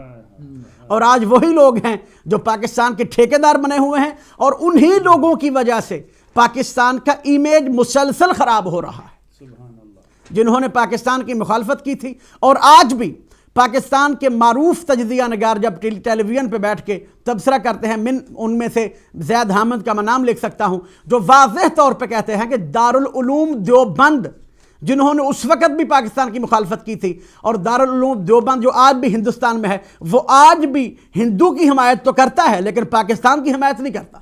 اور آج وہی لوگ ہیں جو پاکستان کے ٹھیکیدار بنے ہوئے ہیں، اور انہی لوگوں کی وجہ سے پاکستان کا ایمیج مسلسل خراب ہو رہا ہے، جنہوں نے پاکستان کی مخالفت کی تھی اور آج بھی پاکستان کے معروف تجزیہ نگار جب ٹیلی ویژن پہ بیٹھ کے تبصرہ کرتے ہیں، ان میں سے زید حامد کا میں نام لکھ سکتا ہوں، جو واضح طور پہ کہتے ہیں کہ دارالعلوم دیوبند، جنہوں نے اس وقت بھی پاکستان کی مخالفت کی تھی، اور دارالعلوم دیوبند جو آج بھی ہندوستان میں ہے، وہ آج بھی ہندو کی حمایت تو کرتا ہے لیکن پاکستان کی حمایت نہیں کرتا۔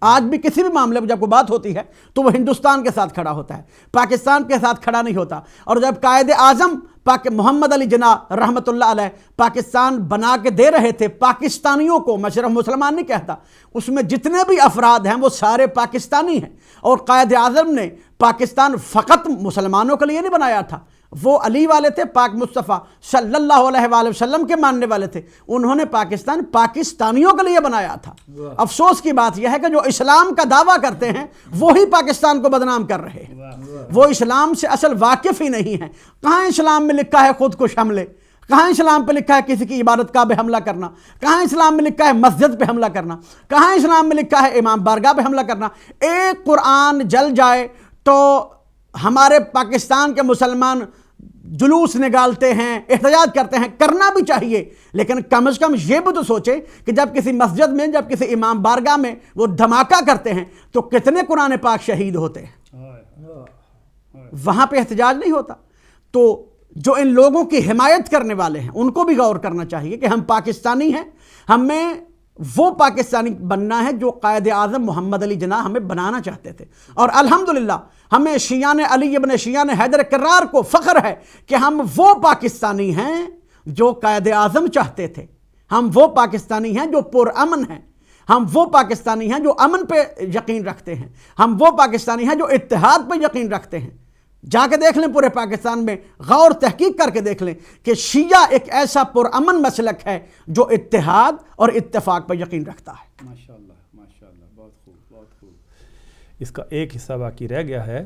آج بھی کسی بھی معاملے میں جب کوئی بات ہوتی ہے تو وہ ہندوستان کے ساتھ کھڑا ہوتا ہے، پاکستان کے ساتھ کھڑا نہیں ہوتا۔ اور جب قائد اعظم محمد علی جناح رحمۃ اللہ علیہ پاکستان بنا کے دے رہے تھے پاکستانیوں کو، میں صرف مسلمان نہیں کہتا، اس میں جتنے بھی افراد ہیں وہ سارے پاکستانی ہیں، اور قائد اعظم نے پاکستان فقط مسلمانوں کے لیے نہیں بنایا تھا، وہ علی والے تھے، پاک مصطفیٰ صلی اللہ علیہ وآلہ وسلم کے ماننے والے تھے، انہوں نے پاکستان پاکستانیوں کے لیے بنایا تھا۔ افسوس کی بات یہ ہے کہ جو اسلام کا دعویٰ کرتے ہیں وہی پاکستان کو بدنام کر رہے ہیں، وہ اسلام سے اصل واقف ہی نہیں ہیں۔ کہاں اسلام میں لکھا ہے خودکش حملے؟ کہاں اسلام پہ لکھا ہے کسی کی عبادت گاہ پہ حملہ کرنا؟ کہاں اسلام میں لکھا ہے مسجد پہ حملہ کرنا؟ کہاں اسلام میں لکھا ہے امام بارگاہ پہ حملہ کرنا؟ ایک قرآن جل جائے تو ہمارے پاکستان کے مسلمان جلوس نکالتے ہیں، احتجاج کرتے ہیں، کرنا بھی چاہیے، لیکن کم از کم یہ بھی تو سوچیں کہ جب کسی مسجد میں، جب کسی امام بارگاہ میں وہ دھماکہ کرتے ہیں تو کتنے قرآن پاک شہید ہوتے ہیں، وہاں پہ احتجاج نہیں ہوتا۔ تو جو ان لوگوں کی حمایت کرنے والے ہیں ان کو بھی غور کرنا چاہیے کہ ہم پاکستانی ہیں، ہمیں وہ پاکستانی بننا ہے جو قائد اعظم محمد علی جناح ہمیں بنانا چاہتے تھے، اور الحمدللہ ہمیں شیعان علی ابن شیعان حیدر کرار کو فخر ہے کہ ہم وہ پاکستانی ہیں جو قائد اعظم چاہتے تھے، ہم وہ پاکستانی ہیں جو پرامن ہیں، ہم وہ پاکستانی ہیں جو امن پہ یقین رکھتے ہیں، ہم وہ پاکستانی ہیں جو اتحاد پہ یقین رکھتے ہیں۔ جا کے دیکھ لیں پورے پاکستان میں، غور تحقیق کر کے دیکھ لیں کہ شیعہ ایک ایسا پرامن مسلک ہے جو اتحاد اور اتفاق پر یقین رکھتا ہے۔ ماشاءاللہ ماشاءاللہ، بہت خوب بہت خوب۔ اس کا ایک حصہ باقی رہ گیا ہے،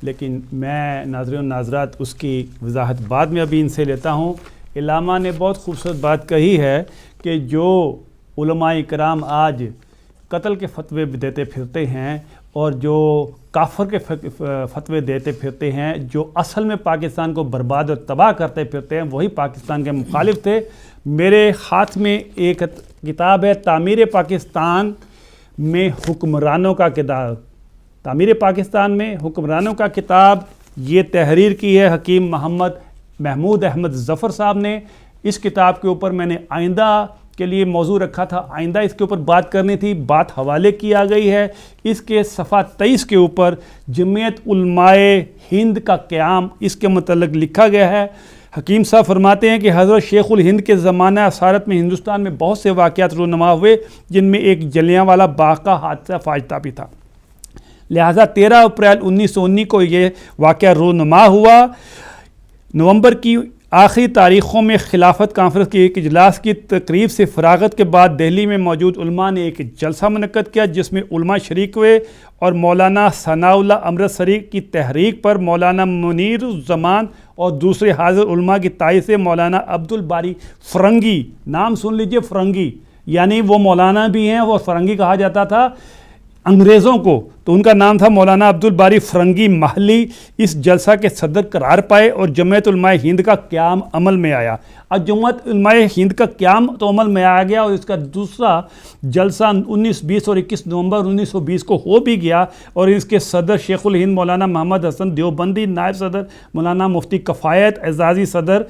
لیکن میں ناظرین و ناظرات اس کی وضاحت بعد میں ابھی ان سے لیتا ہوں۔ علامہ نے بہت خوبصورت بات کہی ہے کہ جو علماء کرام آج قتل کے فتوے دیتے پھرتے ہیں اور جو کافر کے فتوے دیتے پھرتے ہیں، جو اصل میں پاکستان کو برباد اور تباہ کرتے پھرتے ہیں، وہی پاکستان کے مخالف تھے۔ میرے ہاتھ میں ایک کتاب ہے تعمیر پاکستان میں حکمرانوں کا کتاب، تعمیر پاکستان میں حکمرانوں کا کتاب، یہ تحریر کی ہے حکیم محمود احمد ظفر صاحب نے۔ اس کتاب کے اوپر میں نے آئندہ کے لیے موضوع رکھا تھا، آئندہ اس کے اوپر بات کرنی تھی، بات حوالے کی آ گئی ہے۔ اس کے صفحہ 23 کے اوپر جمعیت علماء ہند کا قیام، اس کے متعلق لکھا گیا ہے۔ حکیم صاحب فرماتے ہیں کہ حضرت شیخ الہند کے زمانہ اسارت میں ہندوستان میں بہت سے واقعات رونما ہوئے، جن میں ایک جلیانوالہ باغ کا حادثہ فاجتہ بھی تھا، لہٰذا 13 اپریل 1919 کو یہ واقعہ رونما ہوا۔ نومبر کی آخری تاریخوں میں خلافت کانفرنس کی ایک اجلاس کی تقریب سے فراغت کے بعد دہلی میں موجود علماء نے ایک جلسہ منعقد کیا، جس میں علماء شریک ہوئے اور مولانا ثناء اللہ امرتسری کی تحریک پر مولانا منیر الزمان اور دوسرے حاضر علماء کی تائید سے مولانا عبد الباری فرنگی، نام سن لیجئے، فرنگی یعنی وہ مولانا بھی ہیں، وہ فرنگی کہا جاتا تھا انگریزوں کو، تو ان کا نام تھا مولانا عبد الباری فرنگی محلی، اس جلسہ کے صدر قرار پائے اور جمعیت علماء ہند کا قیام عمل میں آیا۔ اور جمعیت علماء ہند کا قیام تو عمل میں آ گیا، اور اس کا دوسرا جلسہ 19، 20 اور 21 نومبر 1920 کو ہو بھی گیا، اور اس کے صدر شیخ الہند مولانا محمد حسن دیوبندی، نائب صدر مولانا مفتی کفایت اعزازی صدر،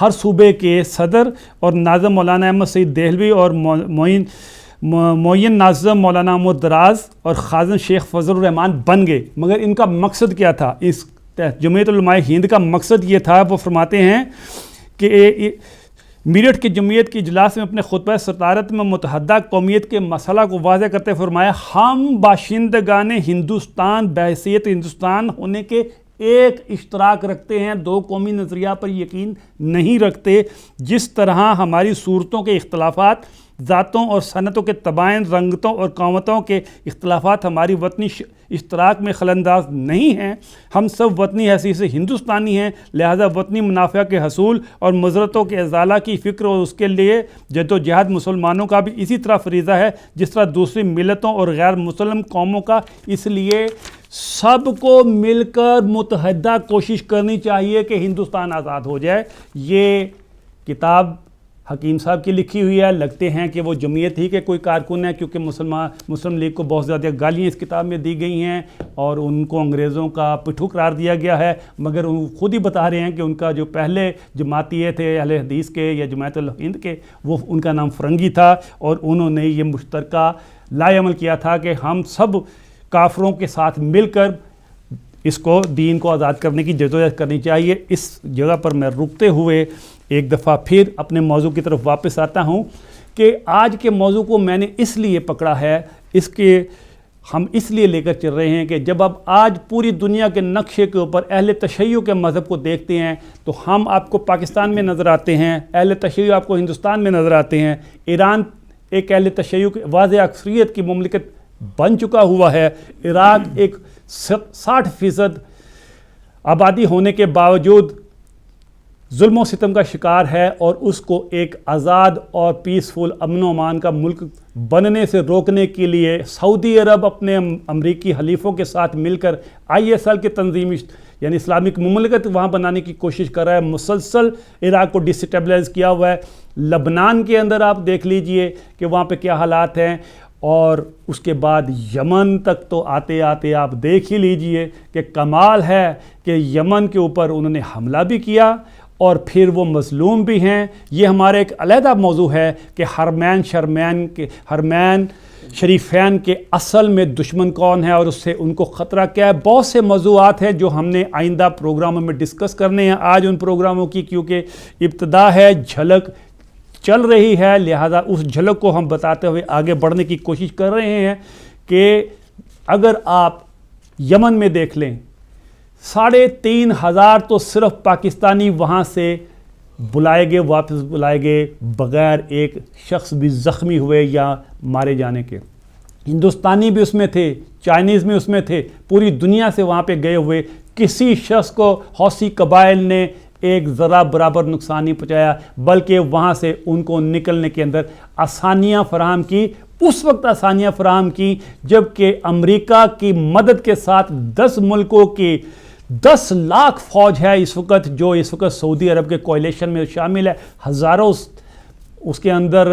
ہر صوبے کے صدر اور ناظم مولانا احمد سعید دہلوی، اور معین ناظم مولانا محمد دراز اور خازن شیخ فضل الرحمان بن گئے۔ مگر ان کا مقصد کیا تھا؟ اس جمعیت علماء ہند کا مقصد یہ تھا، وہ فرماتے ہیں کہ میرٹھ کی جمعیت کے اجلاس میں اپنے خطبہ صدارت میں متحدہ قومیت کے مسئلہ کو واضح کرتے فرمایا، ہم باشندگان ہندوستان بحیثیت ہندوستان ہونے کے ایک اشتراک رکھتے ہیں، دو قومی نظریہ پر یقین نہیں رکھتے. جس طرح ہماری صورتوں کے اختلافات، ذاتوں اور صنعتوں کے تباین، رنگتوں اور قومتوں کے اختلافات ہماری وطنی اشتراک میں خلنداز نہیں ہیں. ہم سب وطنی حیثیت سے ہندوستانی ہیں، لہذا وطنی منافع کے حصول اور مضرتوں کے ازالہ کی فکر اور اس کے لیے جدوجہد مسلمانوں کا بھی اسی طرح فریضہ ہے جس طرح دوسری ملتوں اور غیر مسلم قوموں کا. اس لیے سب کو مل کر متحدہ کوشش کرنی چاہیے کہ ہندوستان آزاد ہو جائے. یہ کتاب حکیم صاحب کی لکھی ہوئی ہے. لگتے ہیں کہ وہ جمعیت ہی کے کوئی کارکن ہے، کیونکہ مسلم لیگ کو بہت زیادہ گالیاں اس کتاب میں دی گئی ہیں اور ان کو انگریزوں کا پٹھو قرار دیا گیا ہے. مگر وہ خود ہی بتا رہے ہیں کہ ان کا جو پہلے جماعتیے تھے اہل حدیث کے یا جماعت الہند کے، وہ ان کا نام فرنگی تھا اور انہوں نے یہ مشترکہ لائے عمل کیا تھا کہ ہم سب کافروں کے ساتھ مل کر اس کو دین کو آزاد کرنے کی جدوجہد کرنی چاہیے. اس جگہ پر میں رکتے ہوئے ایک دفعہ پھر اپنے موضوع کی طرف واپس آتا ہوں کہ آج کے موضوع کو میں نے اس لیے پکڑا ہے، ہم اس لیے لے کر چل رہے ہیں کہ جب اب آج پوری دنیا کے نقشے کے اوپر اہل تشیع کے مذہب کو دیکھتے ہیں تو ہم آپ کو پاکستان میں نظر آتے ہیں، اہل تشیع آپ کو ہندوستان میں نظر آتے ہیں. ایران ایک اہل تشیع کی واضح اکثریت کی مملکت بن چکا ہوا ہے. عراق ایک 60% آبادی ہونے کے باوجود ظلم و ستم کا شکار ہے اور اس کو ایک آزاد اور پیسفل امن و امان کا ملک بننے سے روکنے کے لیے سعودی عرب اپنے امریکی حلیفوں کے ساتھ مل کر ISIL کی تنظیم یعنی اسلامک مملکت وہاں بنانے کی کوشش کر رہا ہے. مسلسل عراق کو ڈسٹیبلائز کیا ہوا ہے. لبنان کے اندر آپ دیکھ لیجئے کہ وہاں پہ کیا حالات ہیں، اور اس کے بعد یمن تک تو آتے آتے آپ دیکھ ہی لیجئے کہ کمال ہے کہ یمن کے اوپر انہوں نے حملہ بھی کیا اور پھر وہ مظلوم بھی ہیں. یہ ہمارا ایک علیحدہ موضوع ہے کہ حرمین شریفین کے اصل میں دشمن کون ہے اور اس سے ان کو خطرہ کیا ہے. بہت سے موضوعات ہیں جو ہم نے آئندہ پروگراموں میں ڈسکس کرنے ہیں. آج ان پروگراموں کی کیونکہ ابتدا ہے، جھلک چل رہی ہے، لہذا اس جھلک کو ہم بتاتے ہوئے آگے بڑھنے کی کوشش کر رہے ہیں کہ اگر آپ یمن میں دیکھ لیں 3,500 تو صرف پاکستانی وہاں سے بلائے گئے، واپس بلائے گئے بغیر ایک شخص بھی زخمی ہوئے یا مارے جانے کے. ہندوستانی بھی اس میں تھے، چائنیز میں اس میں تھے، پوری دنیا سے وہاں پہ گئے ہوئے کسی شخص کو حوثی قبائل نے ایک ذرا برابر نقصان نہیں پہنچایا، بلکہ وہاں سے ان کو نکلنے کے اندر آسانیاں فراہم کی. اس وقت آسانیاں فراہم کی جب کہ امریکہ کی مدد کے ساتھ 10 ملکوں کی 10 لاکھ فوج ہے اس وقت، جو اس وقت سعودی عرب کے کوئلیشن میں شامل ہے. ہزاروں اس کے اندر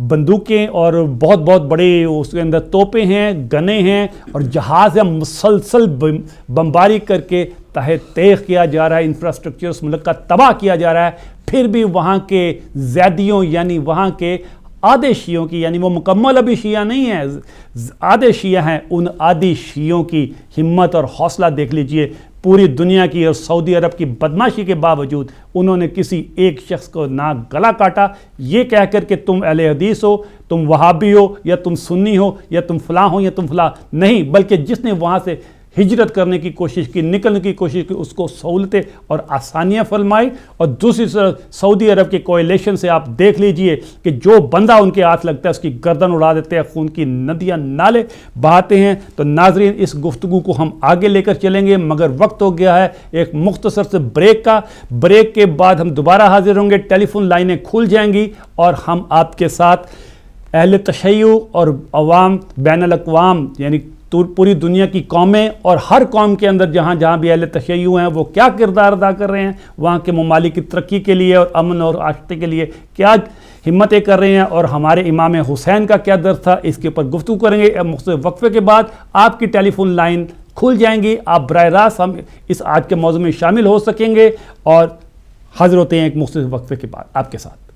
بندوقیں اور بہت بہت بڑے اس کے اندر توپیں ہیں، گنیں ہیں اور جہاز ہے. مسلسل بمباری کر کے تحت تیغ کیا جا رہا ہے، انفراسٹرکچر اس ملک کا تباہ کیا جا رہا ہے. پھر بھی وہاں کے زیدیوں یعنی وہاں کے آدھے شیعوں کی، یعنی وہ مکمل ابھی شیعہ نہیں ہیں، آدھے شیعہ ہیں، ان آدھی شیعوں کی ہمت اور حوصلہ دیکھ لیجئے. پوری دنیا کی اور سعودی عرب کی بدماشی کے باوجود انہوں نے کسی ایک شخص کو نہ گلا کاٹا یہ کہہ کر کہ تم اہل حدیث ہو، تم وہابی ہو، یا تم سنی ہو، یا تم فلاں ہو، یا تم فلاں نہیں، بلکہ جس نے وہاں سے ہجرت کرنے کی کوشش کی، نکلنے کی کوشش کی، اس کو سہولتیں اور آسانیاں فرمائی. اور دوسری طرف سعودی عرب کے کوئلیشن سے آپ دیکھ لیجئے کہ جو بندہ ان کے ہاتھ لگتا ہے اس کی گردن اڑا دیتے ہیں، خون کی ندیاں نالے بہاتے ہیں. تو ناظرین اس گفتگو کو ہم آگے لے کر چلیں گے، مگر وقت ہو گیا ہے ایک مختصر سے بریک کا. بریک کے بعد ہم دوبارہ حاضر ہوں گے، ٹیلی فون لائنیں کھل جائیں گی اور ہم آپ کے ساتھ اہل تشیع اور عوام بین الاقوام یعنی پوری دنیا کی قومیں اور ہر قوم کے اندر جہاں جہاں بھی اہل تشیع ہیں وہ کیا کردار ادا کر رہے ہیں، وہاں کے ممالک کی ترقی کے لیے اور امن اور آشتی کے لیے کیا ہمتیں کر رہے ہیں، اور ہمارے امام حسین کا کیا درد تھا، اس کے اوپر گفتگو کریں گے. مختصر وقفے کے بعد آپ کی ٹیلی فون لائن کھل جائیں گی، آپ براہ راست ہم اس آج کے موضوع میں شامل ہو سکیں گے، اور حاضر ہوتے ہیں ایک مختصر وقفے کے بعد آپ کے ساتھ.